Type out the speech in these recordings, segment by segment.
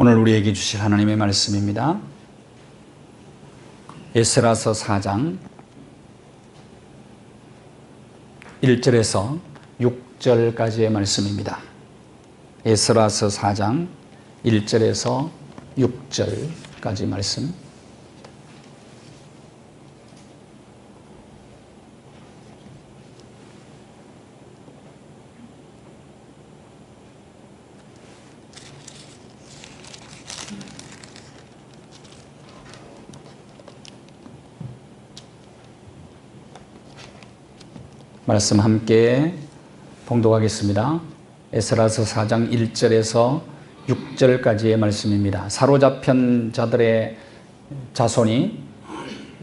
오늘 우리에게 주실 하나님의 말씀입니다. 에스라서 4장 1절에서 6절까지의 말씀입니다. 에스라서 4장 1절에서 6절까지 말씀. 말씀 함께 봉독하겠습니다. 에스라서 4장 1절에서 6절까지의 말씀입니다. 사로잡힌 자들의 자손이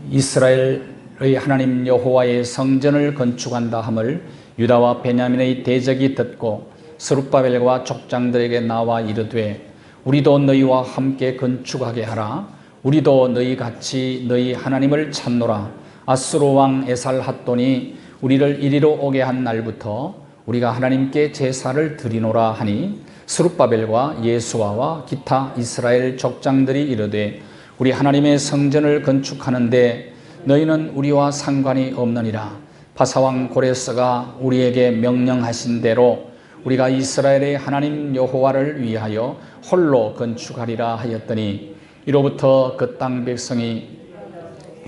이스라엘의 하나님 여호와의 성전을 건축한다 함을 유다와 베냐민의 대적이 듣고 스룹바벨과 족장들에게 나와 이르되 우리도 너희와 함께 건축하게 하라. 우리도 너희 같이 너희 하나님을 찾노라. 아수르 왕 에살핫돈이 우리를 이리로 오게 한 날부터 우리가 하나님께 제사를 드리노라 하니 스룹바벨과 예수아와 기타 이스라엘 족장들이 이르되 우리 하나님의 성전을 건축하는데 너희는 우리와 상관이 없느니라. 바사왕 고레스가 우리에게 명령하신 대로 우리가 이스라엘의 하나님 여호와를 위하여 홀로 건축하리라 하였더니 이로부터 그 땅 백성이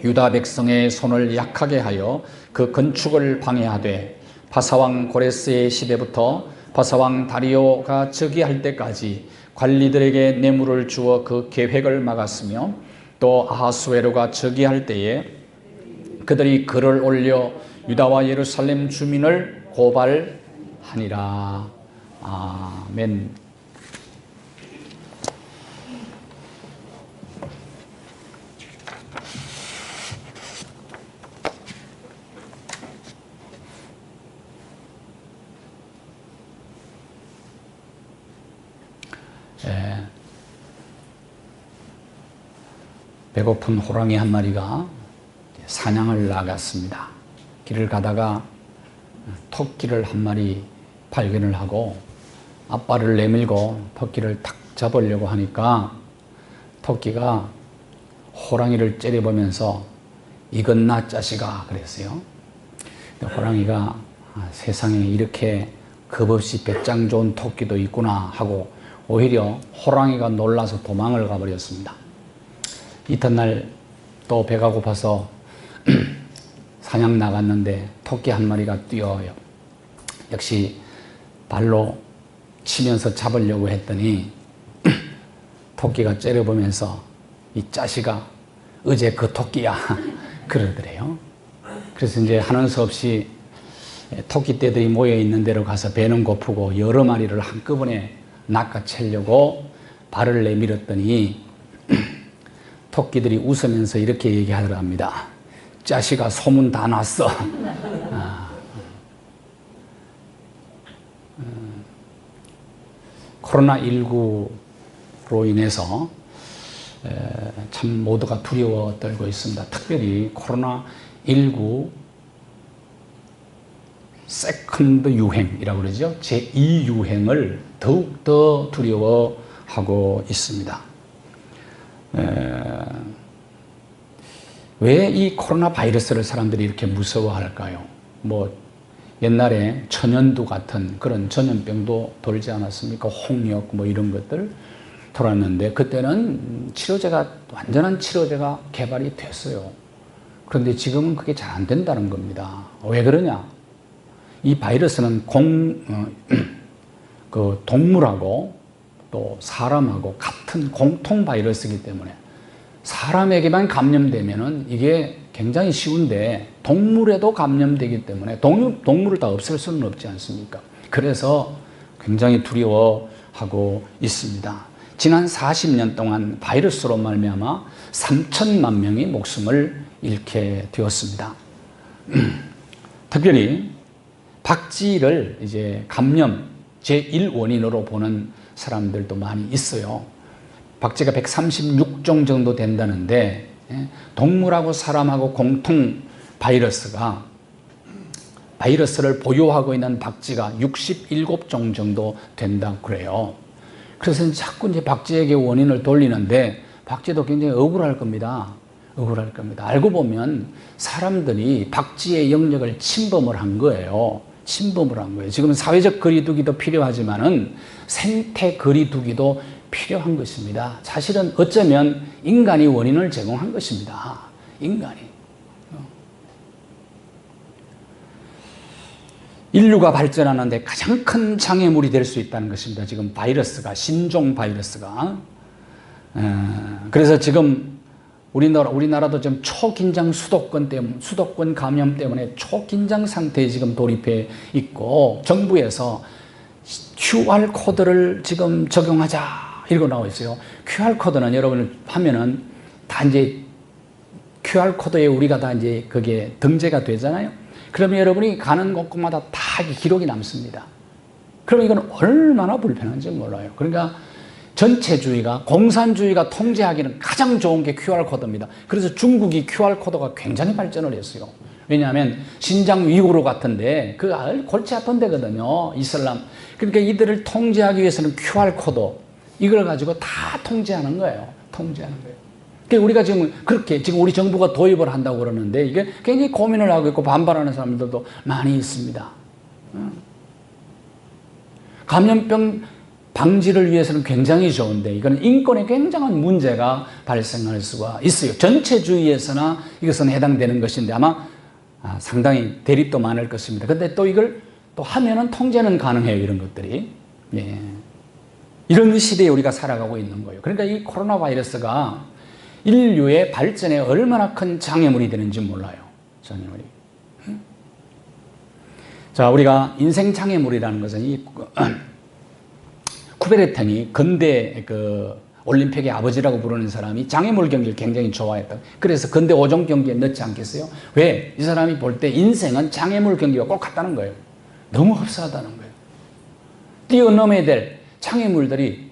유다 백성의 손을 약하게 하여 그 건축을 방해하되 바사왕 고레스의 시대부터 바사왕 다리오가 즉위할 때까지 관리들에게 뇌물을 주어 그 계획을 막았으며 또 아하수에로가 즉위할 때에 그들이 글을 올려 유다와 예루살렘 주민을 고발하니라. 아멘. 배고픈 호랑이 한 마리가 사냥을 나갔습니다. 길을 가다가 토끼를 한 마리 발견을 하고 앞발을 내밀고 토끼를 탁 잡으려고 하니까 토끼가 호랑이를 째려보면서 이것나 자식아 그랬어요. 호랑이가 세상에 이렇게 겁없이 배짱 좋은 토끼도 있구나 하고 오히려 호랑이가 놀라서 도망을 가버렸습니다. 이튿날 또 배가 고파서 사냥 나갔는데 토끼 한 마리가 뛰어요. 역시 발로 치면서 잡으려고 했더니 토끼가 째려보면서 이 자식아 어제 그 토끼야 그러더래요. 그래서 이제 하는 수 없이 토끼떼들이 모여있는 데로 가서 배는 고프고 여러 마리를 한꺼번에 낚아채려고 발을 내밀었더니 토끼들이 웃으면서 이렇게 얘기하더랍니다. 자식아 소문 다 났어. 코로나19로 인해서 참 모두가 두려워 떨고 있습니다. 특별히 코로나19 세컨드 유행이라고 그러죠. 제2유행을 더욱더 두려워하고 있습니다. 왜 이 코로나 바이러스를 사람들이 이렇게 무서워할까요? 뭐 옛날에 천연두 같은 그런 전염병도 돌지 않았습니까? 홍역 뭐 이런 것들 돌았는데 그때는 완전한 치료제가 개발이 됐어요. 그런데 지금은 그게 잘 안 된다는 겁니다. 왜 그러냐? 이 바이러스는 동물하고 또 사람하고 같은 공통 바이러스이기 때문에 사람에게만 감염되면은 이게 굉장히 쉬운데 동물에도 감염되기 때문에 동물을 다 없앨 수는 없지 않습니까? 그래서 굉장히 두려워하고 있습니다. 지난 40년 동안 바이러스로 말미암아 3천만 명이 목숨을 잃게 되었습니다. 특별히 박쥐를 이제 감염 제1원인으로 보는 사람들도 많이 있어요. 박쥐가 136종 정도 된다는데 동물하고 사람하고 공통 바이러스를 보유하고 있는 박쥐가 67종 정도 된다고 그래요. 그래서 자꾸 이제 박쥐에게 원인을 돌리는데 박쥐도 굉장히 억울할 겁니다. 억울할 겁니다. 알고 보면 사람들이 박쥐의 영역을 침범을 한 거예요. 침범을 한 거예요. 지금 사회적 거리두기도 필요하지만은 생태 거리두기도 필요한 것입니다. 사실은 어쩌면 인간이 원인을 제공한 것입니다. 인간이. 인류가 발전하는데 가장 큰 장애물이 될 수 있다는 것입니다. 지금 바이러스가, 신종 바이러스가. 그래서 지금 우리나라도 지금 초긴장 수도권 감염 때문에 초긴장 상태에 지금 돌입해 있고, 정부에서 QR코드를 지금 적용하자 이러고 나와 있어요. QR코드는 여러분 하면은 다 이제 QR코드에 우리가 다 이제 그게 등재가 되잖아요. 그러면 여러분이 가는 곳곳마다 다 기록이 남습니다. 그럼 이건 얼마나 불편한지 몰라요. 그러니까 전체주의가, 공산주의가 통제하기는 가장 좋은 게 QR코드입니다. 그래서 중국이 QR코드가 굉장히 발전을 했어요. 왜냐하면 신장 위구르 같은데 그 골치 아픈 데거든요. 이슬람. 그러니까 이들을 통제하기 위해서는 QR코드 이걸 가지고 다 통제하는 거예요. 통제하는 거예요. 그러니까 우리가 지금 우리 정부가 도입을 한다고 그러는데 이게 굉장히 고민을 하고 있고 반발하는 사람들도 많이 있습니다. 감염병 방지를 위해서는 굉장히 좋은데 이건 인권에 굉장한 문제가 발생할 수가 있어요. 전체주의에서나 이것은 해당되는 것인데 아마 상당히 대립도 많을 것입니다. 근데 또 이걸 또 하면은 통제는 가능해요. 이런 것들이. 예. 이런 시대에 우리가 살아가고 있는 거예요. 그러니까 이 코로나 바이러스가 인류의 발전에 얼마나 큰 장애물이 되는지 몰라요. 장애물이. 자, 우리가 인생 장애물이라는 것은 이 쿠베르텐이 근대 올림픽의 아버지라고 부르는 사람이 장애물 경기를 굉장히 좋아했다. 그래서 근대 5종 경기에 넣지 않겠어요? 왜? 이 사람이 볼 때 인생은 장애물 경기가 꼭 같다는 거예요. 너무 흡사하다는 거예요. 뛰어넘어야 될 장애물들이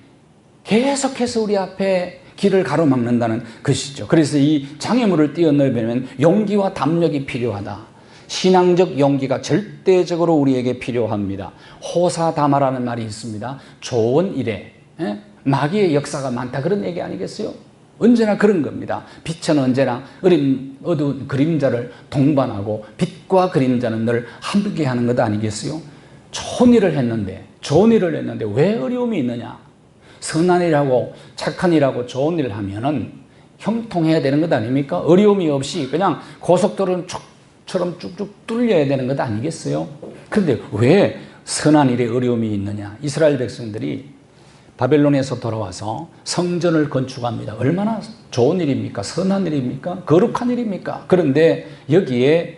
계속해서 우리 앞에 길을 가로막는다는 것이죠. 그래서 이 장애물을 뛰어넘으려면 용기와 담력이 필요하다. 신앙적 용기가 절대적으로 우리에게 필요합니다. 호사다마라는 말이 있습니다. 좋은 일에 마귀의 역사가 많다 그런 얘기 아니겠어요? 언제나 그런 겁니다. 빛은 언제나 어두운 그림자를 동반하고 빛과 그림자는 늘 함께하는 것 아니겠어요? 좋은 일을 했는데 왜 어려움이 있느냐? 선한 일하고 착한 일하고 좋은 일을 하면은 형통해야 되는 것 아닙니까? 어려움이 없이 그냥 고속도로처럼 쭉쭉 뚫려야 되는 것 아니겠어요? 그런데 왜 선한 일에 어려움이 있느냐? 이스라엘 백성들이 바벨론에서 돌아와서 성전을 건축합니다. 얼마나 좋은 일입니까? 선한 일입니까? 거룩한 일입니까? 그런데 여기에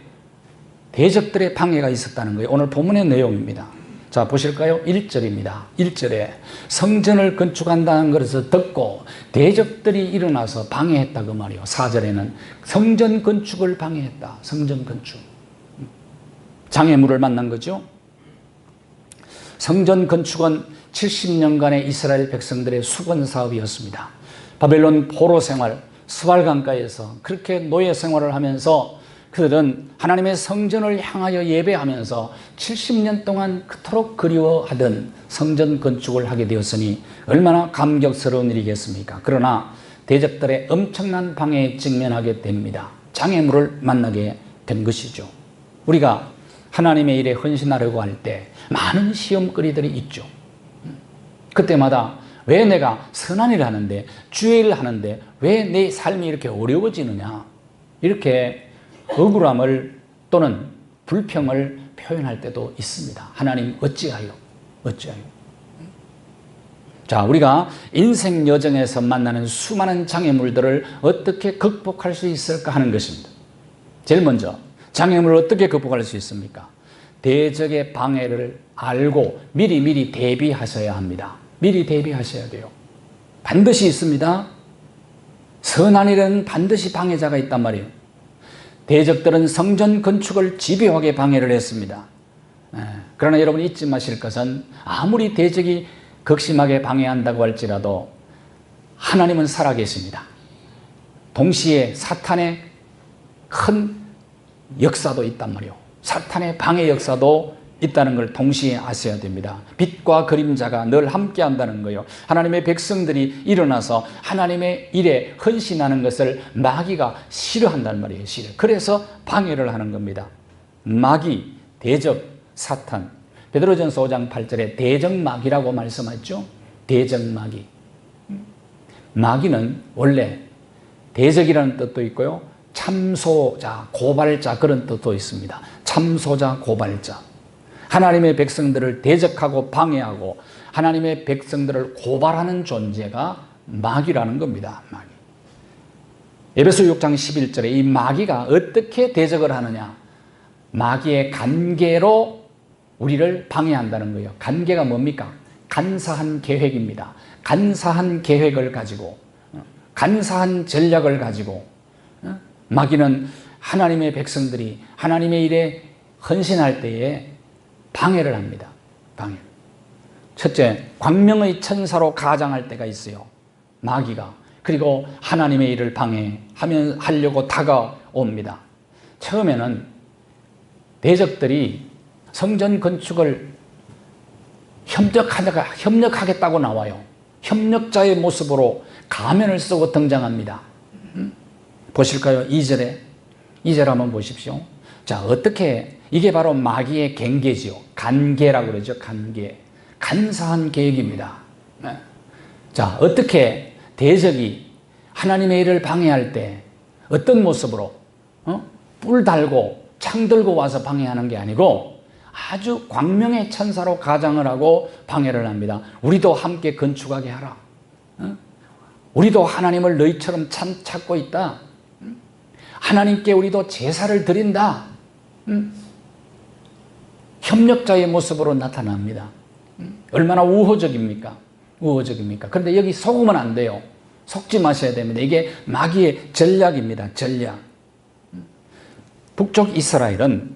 대적들의 방해가 있었다는 거예요. 오늘 본문의 내용입니다. 자, 보실까요? 1절입니다. 1절에 성전을 건축한다는 것을 듣고 대적들이 일어나서 방해했다 그 말이에요. 4절에는 성전 건축을 방해했다. 성전 건축. 장애물을 만난 거죠. 성전 건축은 70년간의 이스라엘 백성들의 수건 사업이었습니다. 바벨론 포로 생활, 스왈강가에서 그렇게 노예 생활을 하면서 그들은 하나님의 성전을 향하여 예배하면서 70년 동안 그토록 그리워하던 성전 건축을 하게 되었으니 얼마나 감격스러운 일이겠습니까? 그러나 대적들의 엄청난 방해에 직면하게 됩니다. 장애물을 만나게 된 것이죠. 우리가 하나님의 일에 헌신하려고 할 때 많은 시험거리들이 있죠. 그때마다 왜 내가 선한 일을 하는데, 주의 일을 하는데 왜 내 삶이 이렇게 어려워지느냐, 이렇게 억울함을 또는 불평을 표현할 때도 있습니다. 하나님 어찌하여? 자, 우리가 인생 여정에서 만나는 수많은 장애물들을 어떻게 극복할 수 있을까 하는 것입니다. 제일 먼저 장애물을 어떻게 극복할 수 있습니까? 대적의 방해를 알고 미리 대비하셔야 합니다. 미리 대비하셔야 돼요. 반드시 있습니다. 선한 일은 반드시 방해자가 있단 말이에요. 대적들은 성전 건축을 집요하게 방해를 했습니다. 그러나 여러분 잊지 마실 것은 아무리 대적이 극심하게 방해한다고 할지라도 하나님은 살아계십니다. 동시에 사탄의 큰 역사도 있단 말이에요. 사탄의 방해 역사도 있다는 걸 동시에 아셔야 됩니다. 빛과 그림자가 늘 함께 한다는 거예요. 하나님의 백성들이 일어나서 하나님의 일에 헌신하는 것을 마귀가 싫어한다는 말이에요. 싫어. 그래서 방해를 하는 겁니다. 마귀, 대적, 사탄. 베드로전서 5장 8절에 대적마귀라고 말씀하죠. 대적마귀. 마귀는 원래 대적이라는 뜻도 있고요. 참소자, 고발자 그런 뜻도 있습니다. 참소자, 고발자. 하나님의 백성들을 대적하고 방해하고 하나님의 백성들을 고발하는 존재가 마귀라는 겁니다. 마귀. 에베소 6장 11절에 이 마귀가 어떻게 대적을 하느냐? 마귀의 간계로 우리를 방해한다는 거예요. 간계가 뭡니까? 간사한 계획입니다. 간사한 계획을 가지고, 간사한 전략을 가지고 마귀는 하나님의 백성들이 하나님의 일에 헌신할 때에 방해를 합니다. 방해. 첫째, 광명의 천사로 가장할 때가 있어요. 마귀가. 그리고 하나님의 일을 하려고 다가옵니다. 처음에는 대적들이 성전 건축을 협력하겠다고 나와요. 협력자의 모습으로 가면을 쓰고 등장합니다. 보실까요? 2절에. 2절 한번 보십시오. 자, 어떻게, 이게 바로 마귀의 갱계지요. 간계라고 그러죠. 간계. 간사한 계획입니다. 자, 어떻게 대적이 하나님의 일을 방해할 때 어떤 모습으로 뿔 달고 창 들고 와서 방해하는 게 아니고 아주 광명의 천사로 가장을 하고 방해를 합니다. 우리도 함께 건축하게 하라. 우리도 하나님을 너희처럼 찾고 있다. 하나님께 우리도 제사를 드린다. 협력자의 모습으로 나타납니다. 얼마나 우호적입니까? 우호적입니까? 그런데 여기 속으면 안 돼요. 속지 마셔야 됩니다. 이게 마귀의 전략입니다. 전략. 북쪽 이스라엘은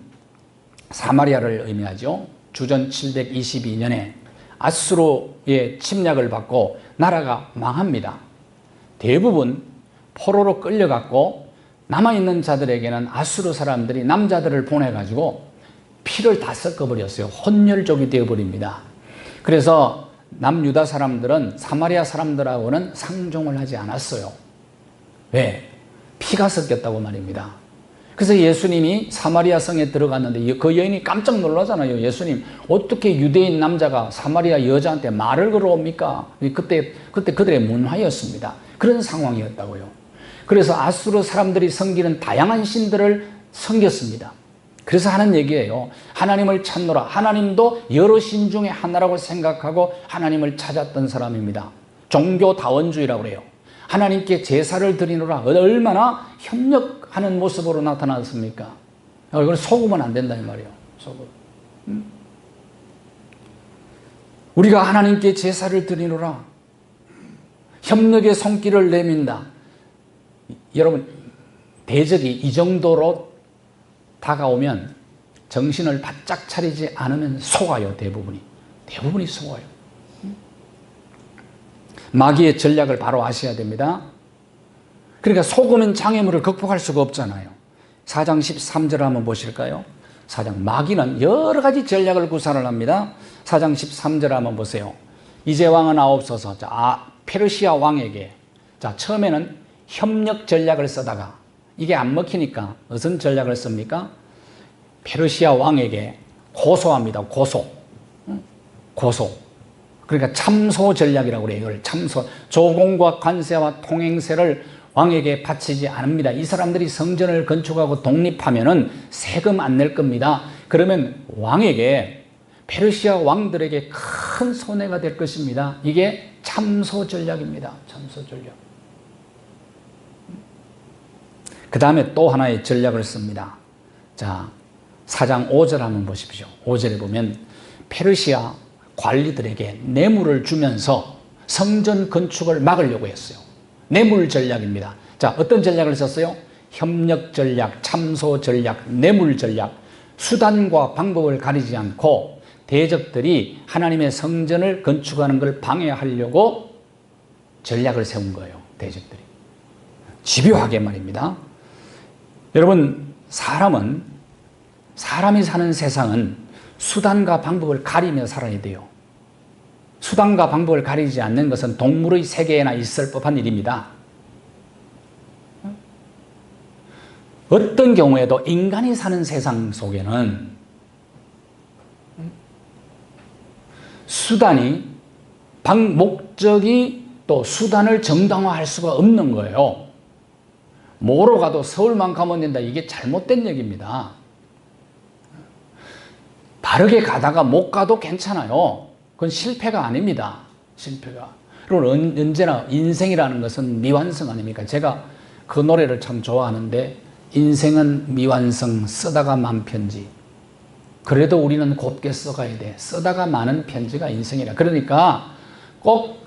사마리아를 의미하죠. 주전 722년에 아수르의 침략을 받고 나라가 망합니다. 대부분 포로로 끌려갔고 남아있는 자들에게는 아수르 사람들이 남자들을 보내가지고 피를 다 섞어버렸어요. 혼혈족이 되어버립니다. 그래서 남유다 사람들은 사마리아 사람들하고는 상종을 하지 않았어요. 왜? 피가 섞였다고 말입니다. 그래서 예수님이 사마리아 성에 들어갔는데 그 여인이 깜짝 놀라잖아요. 예수님, 어떻게 유대인 남자가 사마리아 여자한테 말을 걸어옵니까? 그때 그들의 문화였습니다. 그런 상황이었다고요. 그래서 아수르 사람들이 섬기는 다양한 신들을 섬겼습니다. 그래서 하는 얘기예요. 하나님을 찾노라. 하나님도 여러 신 중에 하나라고 생각하고 하나님을 찾았던 사람입니다. 종교다원주의라고 그래요. 하나님께 제사를 드리노라. 얼마나 협력하는 모습으로 나타났습니까? 이걸 속으면 안 된다 이 말이에요. 속으로. 우리가 하나님께 제사를 드리노라. 협력의 손길을 내민다. 여러분, 대적이 이 정도로 다가오면 정신을 바짝 차리지 않으면 속아요. 대부분이 속아요. 마귀의 전략을 바로 아셔야 됩니다. 그러니까 속으면 장애물을 극복할 수가 없잖아요. 4장 13절 한번 보실까요? 4장. 마귀는 여러 가지 전략을 구사를 합니다. 4장 13절 한번 보세요. 이제 왕은 아옵소서. 페르시아 왕에게. 처음에는 협력 전략을 쓰다가 이게 안 먹히니까 무슨 전략을 씁니까? 페르시아 왕에게 고소합니다. 고소. 그러니까 참소 전략이라고 그래요. 이걸 참소. 조공과 관세와 통행세를 왕에게 바치지 않습니다. 이 사람들이 성전을 건축하고 독립하면은 세금 안 낼 겁니다. 그러면 왕에게, 페르시아 왕들에게 큰 손해가 될 것입니다. 이게 참소 전략입니다. 참소 전략. 그 다음에 또 하나의 전략을 씁니다. 자, 4장 5절 한번 보십시오. 5절에 보면 페르시아 관리들에게 뇌물을 주면서 성전 건축을 막으려고 했어요. 뇌물 전략입니다. 자, 어떤 전략을 썼어요? 협력 전략, 참소 전략, 뇌물 전략. 수단과 방법을 가리지 않고 대적들이 하나님의 성전을 건축하는 걸 방해하려고 전략을 세운 거예요. 대적들이. 집요하게 말입니다. 여러분, 사람이 사는 세상은 수단과 방법을 가리며 살아야 돼요. 수단과 방법을 가리지 않는 것은 동물의 세계에나 있을 법한 일입니다. 어떤 경우에도 인간이 사는 세상 속에는 수단이 목적이 또 수단을 정당화할 수가 없는 거예요. 뭐로 가도 서울만 가면 된다. 이게 잘못된 얘기입니다. 바르게 가다가 못 가도 괜찮아요. 그건 실패가 아닙니다. 실패가. 그리고 언제나 인생이라는 것은 미완성 아닙니까? 제가 그 노래를 참 좋아하는데 인생은 미완성 쓰다가 만 편지. 그래도 우리는 곱게 써가야 돼. 쓰다가 많은 편지가 인생이라. 그러니까 꼭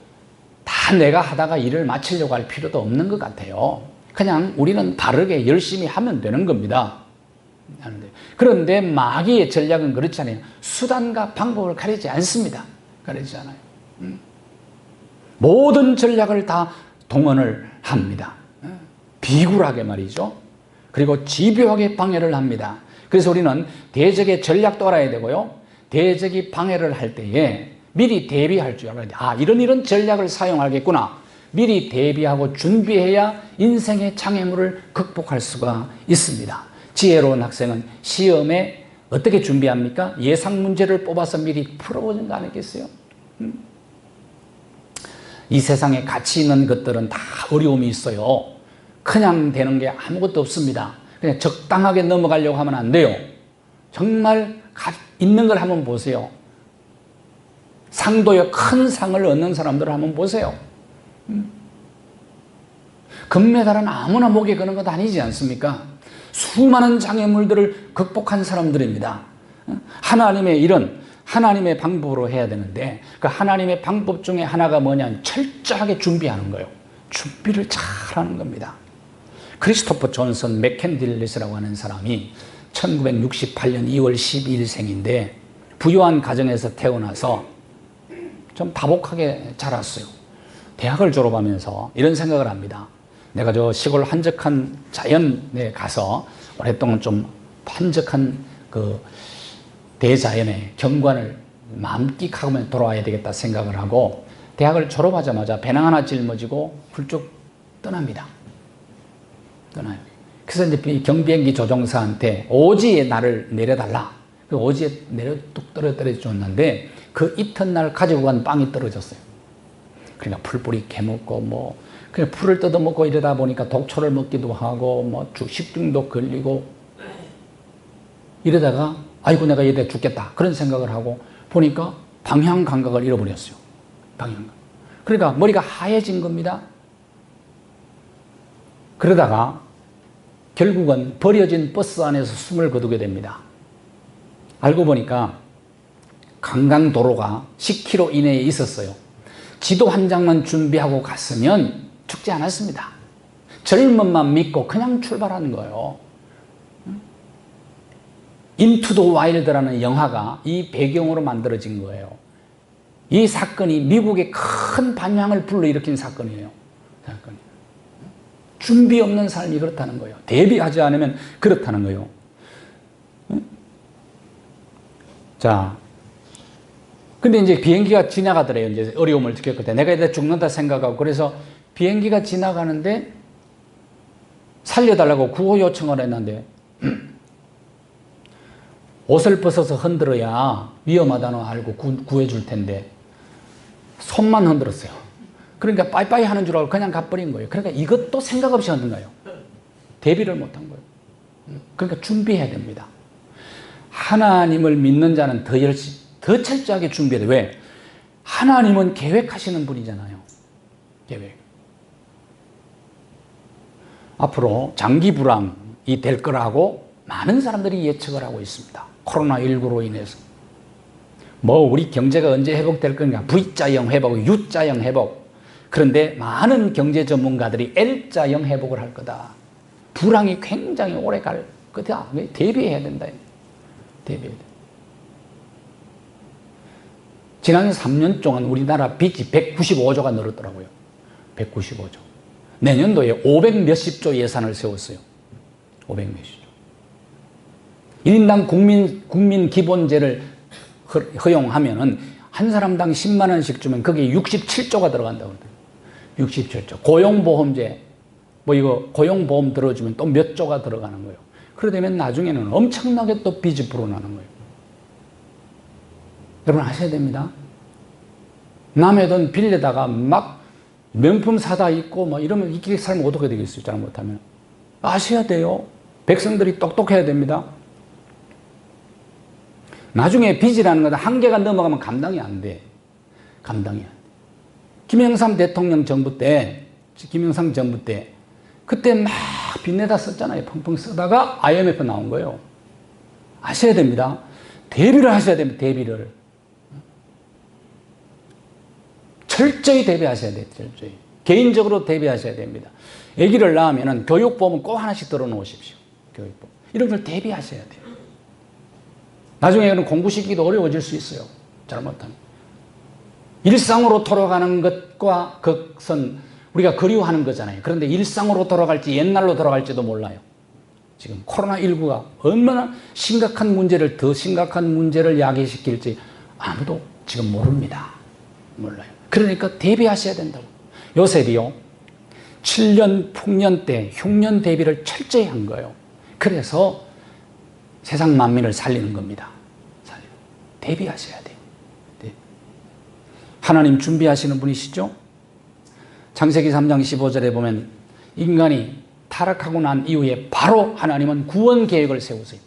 다 내가 하다가 일을 마치려고 할 필요도 없는 것 같아요. 그냥 우리는 바르게 열심히 하면 되는 겁니다. 그런데 마귀의 전략은 그렇지 않아요. 수단과 방법을 가리지 않습니다. 가리지 않아요. 모든 전략을 다 동원을 합니다. 비굴하게 말이죠. 그리고 집요하게 방해를 합니다. 그래서 우리는 대적의 전략도 알아야 되고요. 대적이 방해를 할 때에 미리 대비할 줄 알아야 돼. 아, 이런 전략을 사용하겠구나. 미리 대비하고 준비해야 인생의 장애물을 극복할 수가 있습니다. 지혜로운 학생은 시험에 어떻게 준비합니까? 예상 문제를 뽑아서 미리 풀어보는 거 아니겠어요? 이 세상에 가치 있는 것들은 다 어려움이 있어요. 그냥 되는 게 아무것도 없습니다. 그냥 적당하게 넘어가려고 하면 안 돼요. 정말 있는 걸 한번 보세요. 상도의 큰 상을 얻는 사람들을 한번 보세요. 금메달은 아무나 목에 거는 것 아니지 않습니까? 수많은 장애물들을 극복한 사람들입니다. 하나님의 일은 하나님의 방법으로 해야 되는데 그 하나님의 방법 중에 하나가 뭐냐면 철저하게 준비하는 거예요. 준비를 잘하는 겁니다. 크리스토퍼 존슨 맥캔딜리스라고 하는 사람이 1968년 2월 12일생인데 부유한 가정에서 태어나서 좀 다복하게 자랐어요. 대학을 졸업하면서 이런 생각을 합니다. 내가 저 시골 한적한 자연에 가서 오랫동안 좀 한적한 그 대자연의 경관을 만끽하고 돌아와야 되겠다 생각을 하고 대학을 졸업하자마자 배낭 하나 짊어지고 훌쩍 떠납니다. 떠나요. 그래서 이제 경비행기 조종사한테 오지에 나를 내려달라. 그 오지에 뚝 떨어져 줬는데 그 이튿날 가지고 간 빵이 떨어졌어요. 그러니까 풀뿌리 캐먹고 뭐 그냥 풀을 뜯어먹고 이러다 보니까 독초를 먹기도 하고 뭐 식중독 걸리고 이러다가 아이고 내가 이러다 죽겠다 그런 생각을 하고 보니까 방향 감각을 잃어버렸어요. 방향 감각. 그러니까 머리가 하얘진 겁니다. 그러다가 결국은 버려진 버스 안에서 숨을 거두게 됩니다. 알고 보니까 강강도로가 10km 이내에 있었어요. 지도 한 장만 준비하고 갔으면 죽지 않았습니다. 젊음만 믿고 그냥 출발하는 거예요. 인투 더 와일드라는 영화가 이 배경으로 만들어진 거예요. 이 사건이 미국의 큰 반향을 불러일으킨 사건이에요. 준비 없는 삶이 그렇다는 거예요. 대비하지 않으면 그렇다는 거예요. 자, 근데 이제 비행기가 지나가더래요. 이제 어려움을 겪을 때 내가 이제 죽는다 생각하고 그래서 비행기가 지나가는데 살려달라고 구호 요청을 했는데 옷을 벗어서 흔들어야 위험하다는 걸 알고 구해줄 텐데 손만 흔들었어요. 그러니까 빠이빠이 하는 줄 알고 그냥 가버린 거예요. 그러니까 이것도 생각 없이 하는 거예요. 대비를 못한 거예요. 그러니까 준비해야 됩니다. 하나님을 믿는 자는 더 철저하게 준비해야 돼요. 왜? 하나님은 계획하시는 분이잖아요. 계획. 앞으로 장기 불황이 될 거라고 많은 사람들이 예측을 하고 있습니다. 코로나19로 인해서. 뭐 우리 경제가 언제 회복될 건가? V자형 회복, U자형 회복. 그런데 많은 경제 전문가들이 L자형 회복을 할 거다. 불황이 굉장히 오래 갈 거다. 대비해야 된다. 대비해야 돼. 지난 3년 동안 우리나라 빚이 195조가 늘었더라고요. 195조. 내년도에 500 몇십 조 예산을 세웠어요. 500 몇십 조. 1인당 국민 기본제를 허용하면은 한 사람당 10만 원씩 주면 거기에 67조가 들어간다고 그러더라고요. 67조. 고용보험제, 뭐 이거 고용보험 들어주면 또 몇 조가 들어가는 거예요. 그러다면 나중에는 엄청나게 또 빚이 불어나는 거예요. 여러분 아셔야 됩니다. 남의 돈 빌려다가 막 명품 사다 입고 뭐 이러면 이렇게 살면 어떻게 되겠어요? 잘못하면. 아셔야 돼요. 백성들이 똑똑해야 됩니다. 나중에 빚이라는 것은 한계가 넘어가면 감당이 안 돼. 감당이 안 돼. 김영삼 대통령 정부 때, 김영삼 정부 때, 그때 막 빚내다 썼잖아요. 펑펑 쓰다가 IMF 나온 거예요. 아셔야 됩니다. 대비를 하셔야 됩니다. 대비를. 철저히 대비하셔야 돼요. 철저히. 개인적으로 대비하셔야 됩니다. 아기를 낳으면 교육보험은 꼭 하나씩 들어 놓으십시오. 교육보험. 이런 걸 대비하셔야 돼요. 나중에는 공부시키기도 어려워질 수 있어요. 잘못하면. 일상으로 돌아가는 것과 그것은 우리가 그리워하는 거잖아요. 그런데 일상으로 돌아갈지 옛날로 돌아갈지도 몰라요. 지금 코로나19가 얼마나 심각한 문제를, 더 심각한 문제를 야기시킬지 아무도 지금 모릅니다. 몰라요. 그러니까 대비하셔야 된다고. 요셉이요, 7년 풍년 때 흉년 대비를 철저히 한 거예요. 그래서 세상 만민을 살리는 겁니다. 대비하셔야 돼요. 네. 하나님 준비하시는 분이시죠? 창세기 3장 15절에 보면 인간이 타락하고 난 이후에 바로 하나님은 구원 계획을 세우세요.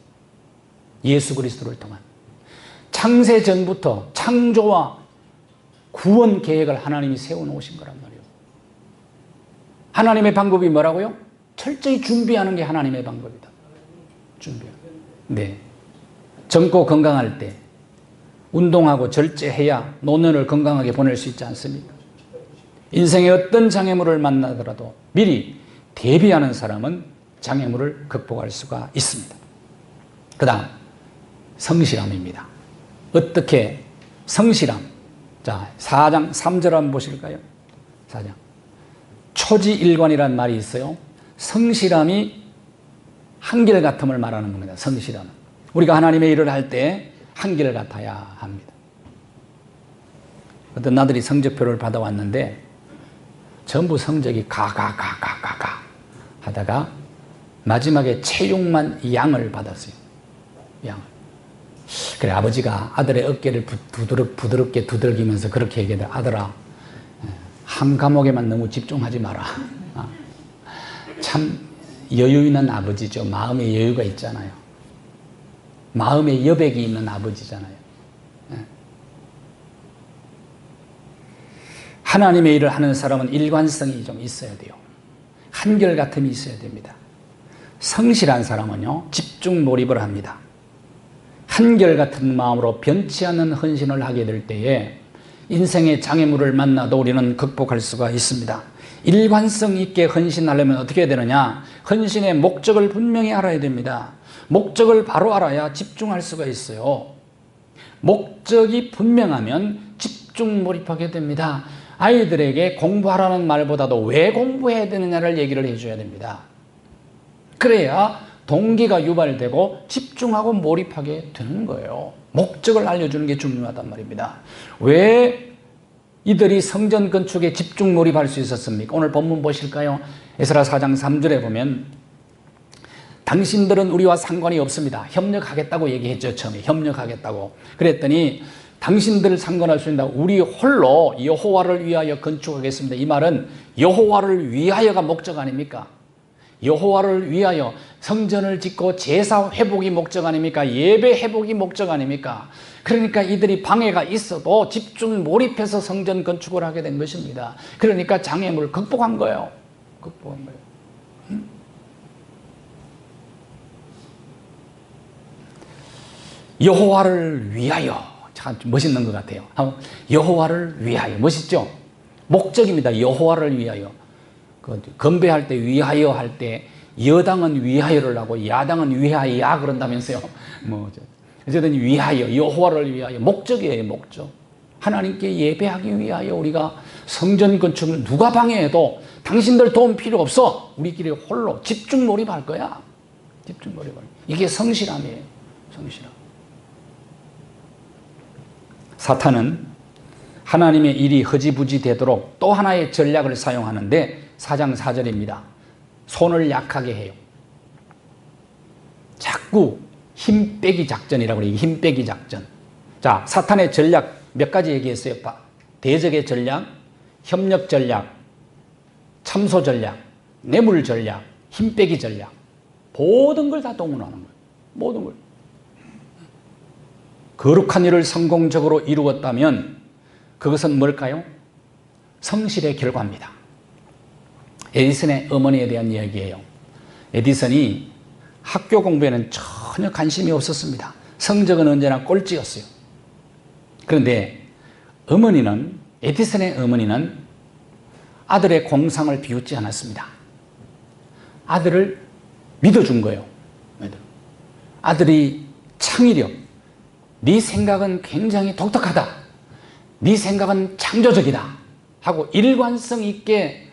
예수 그리스도를 통한. 창세 전부터 창조와 구원 계획을 하나님이 세워놓으신 거란 말이에요. 하나님의 방법이 뭐라고요? 철저히 준비하는 게 하나님의 방법이다. 준비하는. 네. 젊고 건강할 때 운동하고 절제해야 노년을 건강하게 보낼 수 있지 않습니까? 인생의 어떤 장애물을 만나더라도 미리 대비하는 사람은 장애물을 극복할 수가 있습니다. 그 다음 성실함입니다. 어떻게 성실함? 자, 4장 3절 한번 보실까요? 4장. 초지일관이라는 말이 있어요. 성실함이 한결같음을 말하는 겁니다. 성실함은. 우리가 하나님의 일을 할 때 한결같아야 합니다. 어떤 나들이 성적표를 받아왔는데 전부 성적이 가 하다가 마지막에 채용만 양을 받았어요. 양을. 그래 아버지가 아들의 어깨를 부드럽게 두들기면서 그렇게 얘기하더라. 아들아, 한 과목에만 너무 집중하지 마라. 참 여유 있는 아버지죠. 마음에 여유가 있잖아요. 마음에 여백이 있는 아버지잖아요. 하나님의 일을 하는 사람은 일관성이 좀 있어야 돼요. 한결같음이 있어야 됩니다. 성실한 사람은요, 집중 몰입을 합니다. 한결같은 마음으로 변치 않는 헌신을 하게 될 때에 인생의 장애물을 만나도 우리는 극복할 수가 있습니다. 일관성 있게 헌신하려면 어떻게 해야 되느냐? 헌신의 목적을 분명히 알아야 됩니다. 목적을 바로 알아야 집중할 수가 있어요. 목적이 분명하면 집중 몰입하게 됩니다. 아이들에게 공부하라는 말보다도 왜 공부해야 되느냐를 얘기를 해줘야 됩니다. 그래야 동기가 유발되고 집중하고 몰입하게 되는 거예요. 목적을 알려주는 게 중요하단 말입니다. 왜 이들이 성전 건축에 집중 몰입할 수 있었습니까? 오늘 본문 보실까요? 에스라 4장 3절에 보면 당신들은 우리와 상관이 없습니다. 협력하겠다고 얘기했죠. 처음에 협력하겠다고. 그랬더니 당신들 상관할 수 있다. 우리 홀로 여호와를 위하여 건축하겠습니다. 이 말은 여호와를 위하여가 목적 아닙니까? 여호와를 위하여 성전을 짓고 제사 회복이 목적 아닙니까? 예배 회복이 목적 아닙니까? 그러니까 이들이 방해가 있어도 집중 몰입해서 성전 건축을 하게 된 것입니다. 그러니까 장애물을 극복한 거예요. 극복한 거예요. 여호와를 위하여. 참 멋있는 것 같아요. 여호와를 위하여. 멋있죠? 목적입니다. 여호와를 위하여. 건배할 때 위하여 할 때 여당은 위하여를 하고 야당은 위하야 그런다면서요. 어쨌든 위하여, 여호와를 위하여. 목적이에요. 목적. 하나님께 예배하기 위하여 우리가 성전 건축을 누가 방해해도 당신들 도움 필요 없어. 우리끼리 홀로 집중 몰입할 거야. 집중 몰입할. 이게 성실함이에요. 성실함. 사탄은 하나님의 일이 허지부지 되도록 또 하나의 전략을 사용하는데 4장 4절입니다. 손을 약하게 해요. 자꾸 힘 빼기 작전이라고 그래요. 힘 빼기 작전. 자, 사탄의 전략 몇 가지 얘기했어요. 대적의 전략, 협력 전략, 참소 전략, 뇌물 전략, 힘 빼기 전략. 모든 걸 다 동원하는 거예요. 모든 걸. 거룩한 일을 성공적으로 이루었다면 그것은 뭘까요? 성실의 결과입니다. 에디슨의 어머니에 대한 이야기예요. 에디슨이 학교 공부에는 전혀 관심이 없었습니다. 성적은 언제나 꼴찌였어요. 그런데 에디슨의 어머니는 아들의 공상을 비웃지 않았습니다. 아들을 믿어준 거예요. 아들이 창의력, 네 생각은 굉장히 독특하다, 네 생각은 창조적이다 하고 일관성 있게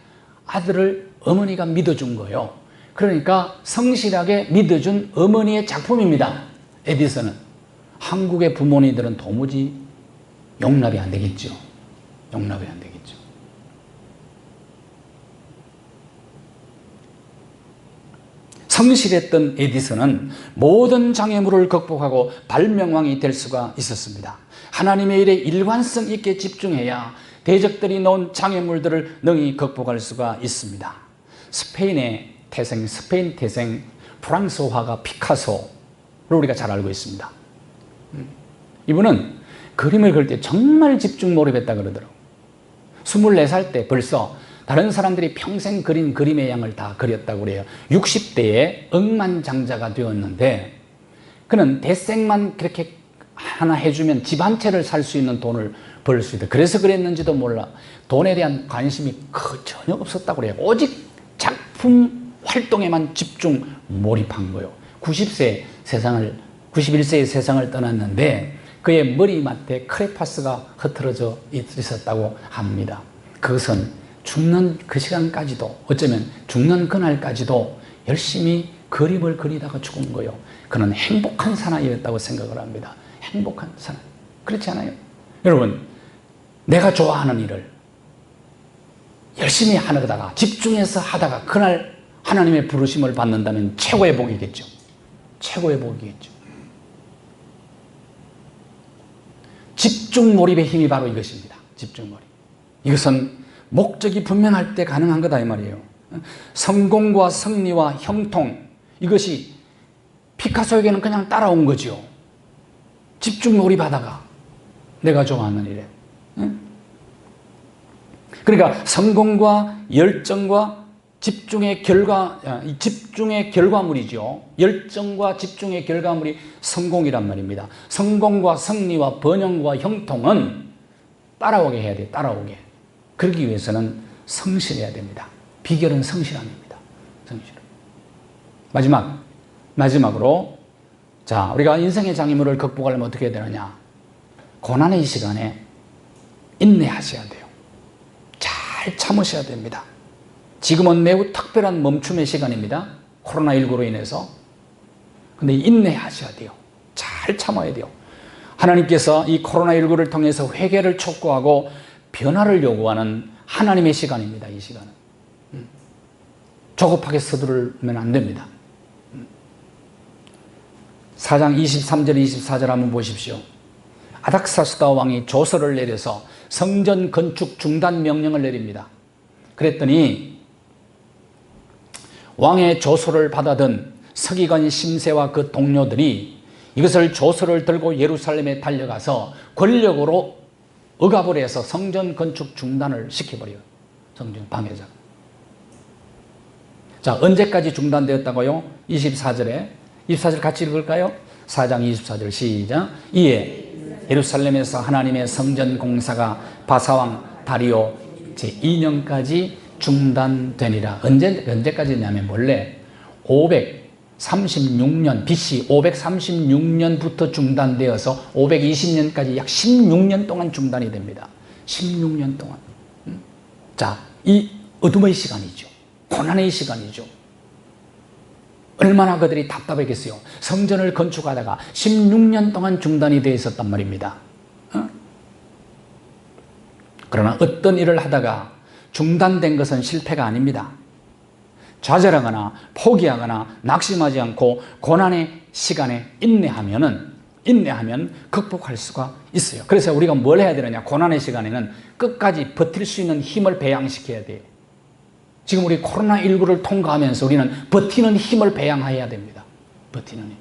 아들을 어머니가 믿어준 거예요. 그러니까 성실하게 믿어준 어머니의 작품입니다. 에디슨은. 한국의 부모님들은 도무지 용납이 안 되겠죠. 용납이 안 되겠죠. 성실했던 에디슨은 모든 장애물을 극복하고 발명왕이 될 수가 있었습니다. 하나님의 일에 일관성 있게 집중해야 대적들이 놓은 장애물들을 능히 극복할 수가 있습니다. 스페인 태생 프랑스 화가 피카소를 우리가 잘 알고 있습니다. 이분은 그림을 그릴 때 정말 집중 몰입했다 그러더라고요. 24살 때 벌써 다른 사람들이 평생 그린 그림의 양을 다 그렸다고 그래요. 60대에 억만장자가 되었는데 그는 대생만 그렇게 하나 해주면 집 한 채를 살 수 있는 돈을 벌 수 있다. 그래서 그랬는지도 몰라. 돈에 대한 관심이 전혀 없었다고 그래요. 오직 작품 활동에만 집중 몰입한 거예요. 91세의 세상을 떠났는데 그의 머리맡에 크레파스가 흩어져 있었다고 합니다. 그것은 죽는 그 시간까지도, 어쩌면 죽는 그날까지도 열심히 그림을 그리다가 죽은 거예요. 그는 행복한 사나이였다고 생각을 합니다. 행복한 사나이. 그렇지 않아요? 여러분, 내가 좋아하는 일을 열심히 하다가 집중해서 하다가 그날 하나님의 부르심을 받는다면 최고의 복이겠죠. 최고의 복이겠죠. 집중 몰입의 힘이 바로 이것입니다. 집중 몰입. 이것은 목적이 분명할 때 가능한 거다 이 말이에요. 성공과 승리와 형통, 이것이 피카소에게는 그냥 따라온 거죠. 집중 몰입하다가 내가 좋아하는 일에. 그러니까 성공과 열정과 집중의 결과물이죠. 열정과 집중의 결과물이 성공이란 말입니다. 성공과 승리와 번영과 형통은 따라오게 해야 돼요. 따라오게. 그러기 위해서는 성실해야 됩니다. 비결은 성실함입니다. 성실. 마지막으로, 자, 우리가 인생의 장애물을 극복하려면 어떻게 해야 되느냐? 고난의 시간에 인내하셔야 돼요. 잘 참으셔야 됩니다. 지금은 매우 특별한 멈춤의 시간입니다. 코로나19로 인해서. 근데 인내하셔야 돼요. 잘 참아야 돼요. 하나님께서 이 코로나19를 통해서 회개를 촉구하고 변화를 요구하는 하나님의 시간입니다. 이 시간은. 조급하게 서두르면 안 됩니다. 4장 23절 24절 한번 보십시오. 아닥사스다 왕이 조서를 내려서 성전 건축 중단 명령을 내립니다. 그랬더니 왕의 조서를 받아든 서기관 심세와 그 동료들이 이것을 조서를 들고 예루살렘에 달려가서 권력으로 억압을 해서 성전 건축 중단을 시켜버려요. 성전 방해자. 자, 언제까지 중단되었다고요? 24절 같이 읽을까요? 4장 24절 시작. 이에 예루살렘에서 하나님의 성전 공사가 바사왕 다리오 제2년까지 중단되니라. 언제까지냐면 원래 536년 BC 536년부터 중단되어서 520년까지 약 16년 동안 중단이 됩니다. 16년 동안. 자, 이 어둠의 시간이죠. 고난의 시간이죠. 얼마나 그들이 답답했겠어요. 성전을 건축하다가 16년 동안 중단이 되어 있었단 말입니다. 그러나 어떤 일을 하다가 중단된 것은 실패가 아닙니다. 좌절하거나 포기하거나 낙심하지 않고 고난의 시간에 인내하면 극복할 수가 있어요. 그래서 우리가 뭘 해야 되느냐? 고난의 시간에는 끝까지 버틸 수 있는 힘을 배양시켜야 돼요. 지금 우리 코로나19를 통과하면서 우리는 버티는 힘을 배양해야 됩니다. 버티는 힘.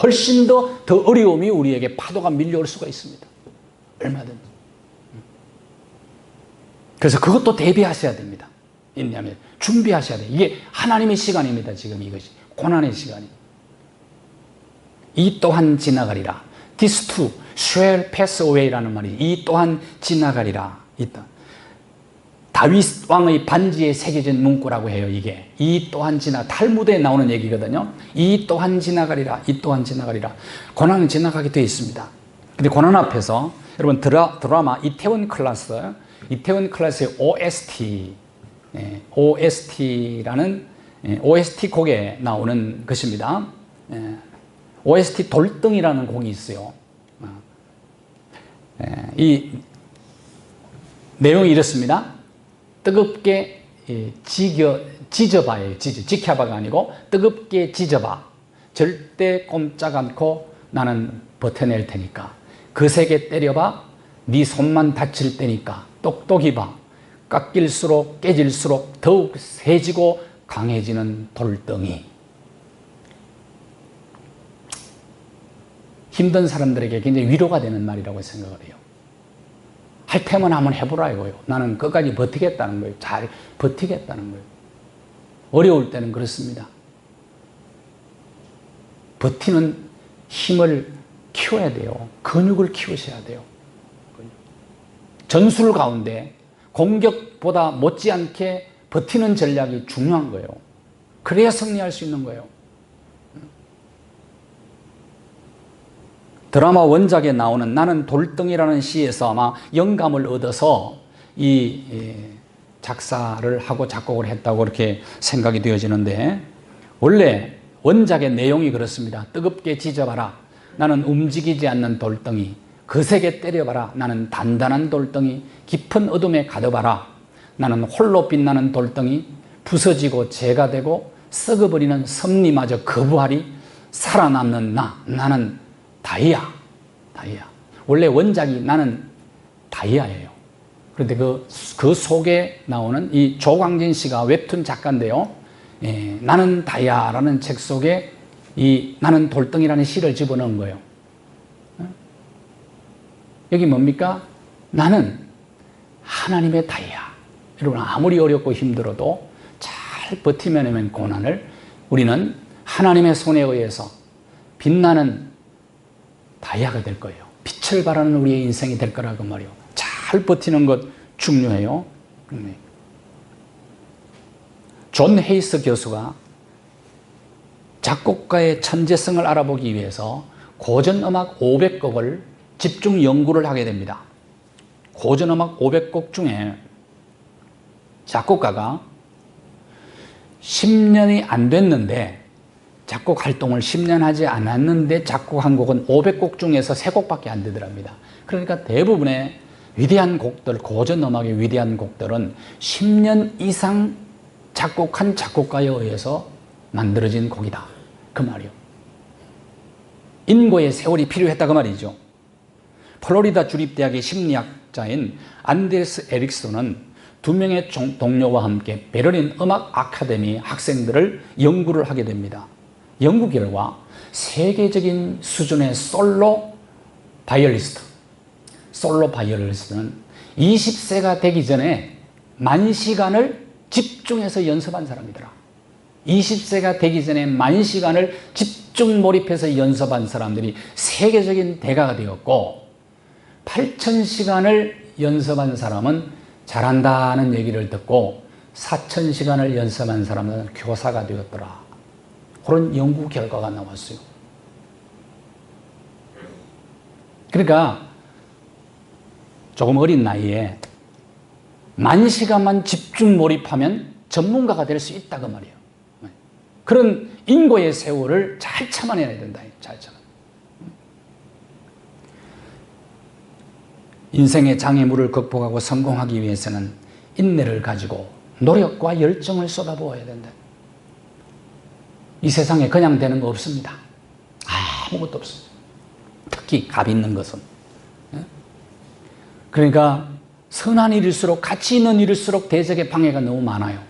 훨씬 더 어려움이 우리에게 파도가 밀려올 수가 있습니다. 얼마든지. 그래서 그것도 대비하셔야 됩니다. 인내하면 준비하셔야 돼요. 이게 하나님의 시간입니다. 지금 이것이 고난의 시간이. 이 또한 지나가리라. This too shall pass away라는 말이 이 또한 지나가리라. 있다. 다윗 왕의 반지에 새겨진 문구라고 해요. 이게 이 또한 탈무드에 나오는 얘기거든요. 이 또한 지나가리라. 이 또한 지나가리라. 고난은 지나가게 되어 있습니다. 근데 고난 앞에서 여러분 드라마 이태원 클라스의 OST OST라는 OST 곡에 나오는 것입니다. OST 돌덩이라는 곡이 있어요. 이 내용이 이렇습니다. 뜨겁게 지져봐요. 지켜봐가 아니고 뜨겁게 지져봐. 절대 꼼짝 않고 나는 버텨낼 테니까. 거세게 때려봐. 네 손만 다칠 때니까. 똑똑히 봐. 깎일수록 깨질수록 더욱 세지고 강해지는 돌덩이. 힘든 사람들에게 굉장히 위로가 되는 말이라고 생각을 해요. 할 테면 한번 해보라 이거예요. 나는 끝까지 버티겠다는 거예요. 잘 버티겠다는 거예요. 어려울 때는 그렇습니다. 버티는 힘을 키워야 돼요. 근육을 키우셔야 돼요. 전술 가운데 공격보다 못지않게 버티는 전략이 중요한 거예요. 그래야 승리할 수 있는 거예요. 드라마 원작에 나오는 나는 돌덩이라는 시에서 아마 영감을 얻어서 이 작사를 하고 작곡을 했다고 그렇게 생각이 되어지는데, 원래 원작의 내용이 그렇습니다. 뜨겁게 지져봐라. 나는 움직이지 않는 돌덩이. 거세게 때려봐라. 나는 단단한 돌덩이. 깊은 어둠에 가둬봐라. 나는 홀로 빛나는 돌덩이. 부서지고 재가 되고 썩어버리는 섭리마저 거부하리. 살아남는 나는 다이아. 원래 원작이 나는 다이아예요. 그런데 그 속에 나오는 이 조광진 씨가 웹툰 작가인데요. 나는 다이아라는 책 속에 이 나는 돌덩이라는 시를 집어넣은 거예요. 여기 뭡니까? 나는 하나님의 다이아. 여러분, 아무리 어렵고 힘들어도 잘 버티면 고난을 우리는 하나님의 손에 의해서 빛나는 다이아가 될 거예요. 빛을 발하는 우리의 인생이 될 거라고 말이에요. 잘 버티는 것 중요해요. 존 헤이스 교수가 작곡가의 천재성을 알아보기 위해서 고전음악 500곡을 집중 연구를 하게 됩니다. 고전음악 500곡 중에 작곡가가 10년이 안 됐는데, 작곡 활동을 10년 하지 않았는데 작곡한 곡은 500곡 중에서 3곡밖에 안 되더랍니다. 그러니까 대부분의 위대한 곡들, 고전음악의 위대한 곡들은 10년 이상 작곡한 작곡가에 의해서 만들어진 곡이다. 그 말이요. 인고의 세월이 필요했다 그 말이죠. 플로리다 주립대학의 심리학자인 안데스 에릭슨은 2명의 동료와 함께 베를린 음악 아카데미 학생들을 연구를 하게 됩니다. 연구 결과 세계적인 수준의 솔로 바이올리스트는 20세가 되기 전에 10,000시간을 집중해서 연습한 사람이더라. 20세가 되기 전에 10,000시간을 집중 몰입해서 연습한 사람들이 세계적인 대가가 되었고, 8,000시간을 연습한 사람은 잘한다는 얘기를 듣고 4,000시간을 연습한 사람은 교사가 되었더라. 그런 연구 결과가 나왔어요. 그러니까 조금 어린 나이에 10,000시간만 집중 몰입하면 전문가가 될 수 있다 그 말이에요. 그런 인고의 세월을 잘 참아내야 된다. 잘 참아. 인생의 장애물을 극복하고 성공하기 위해서는 인내를 가지고 노력과 열정을 쏟아부어야 된다. 이 세상에 그냥 되는 거 없습니다. 아무것도 없습니다. 특히 값 있는 것은. 그러니까 선한 일일수록, 가치 있는 일일수록 대적의 방해가 너무 많아요.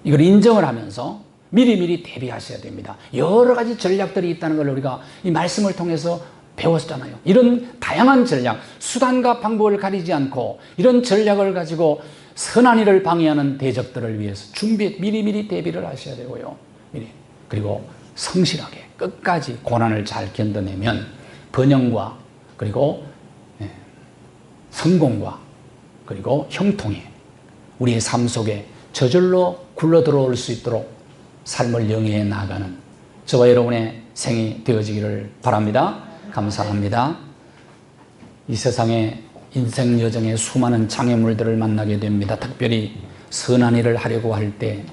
이걸 인정을 하면서 미리미리 대비하셔야 됩니다. 여러 가지 전략들이 있다는 걸 우리가 이 말씀을 통해서 배웠잖아요. 이런 다양한 전략, 수단과 방법을 가리지 않고 이런 전략을 가지고 선한 일을 방해하는 대적들을 위해서 미리미리 대비를 하셔야 되고요. 그리고 성실하게 끝까지 고난을 잘 견뎌내면 번영과 그리고 성공과 그리고 형통이 우리의 삶 속에 저절로 굴러 들어올 수 있도록 삶을 영위해 나가는 저와 여러분의 생이 되어지기를 바랍니다. 감사합니다. 이 세상에 인생 여정에 수많은 장애물들을 만나게 됩니다. 특별히 선한 일을 하려고 할 때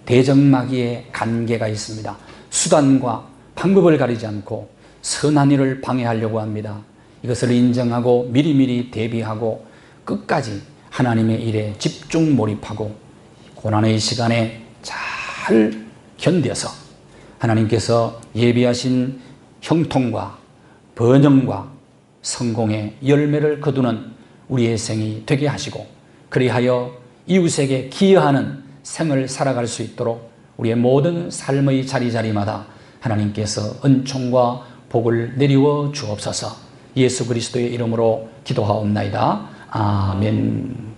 대적 마귀의 관계가 있습니다. 수단과 방법을 가리지 않고 선한 일을 방해하려고 합니다. 이것을 인정하고 미리미리 대비하고 끝까지 하나님의 일에 집중 몰입하고 고난의 시간에 잘 견뎌서 하나님께서 예비하신 형통과 번영과 성공의 열매를 거두는 우리의 생이 되게 하시고 그리하여 이웃에게 기여하는 생을 살아갈 수 있도록 우리의 모든 삶의 자리자리마다 하나님께서 은총과 복을 내리워 주옵소서. 예수 그리스도의 이름으로 기도하옵나이다. 아멘.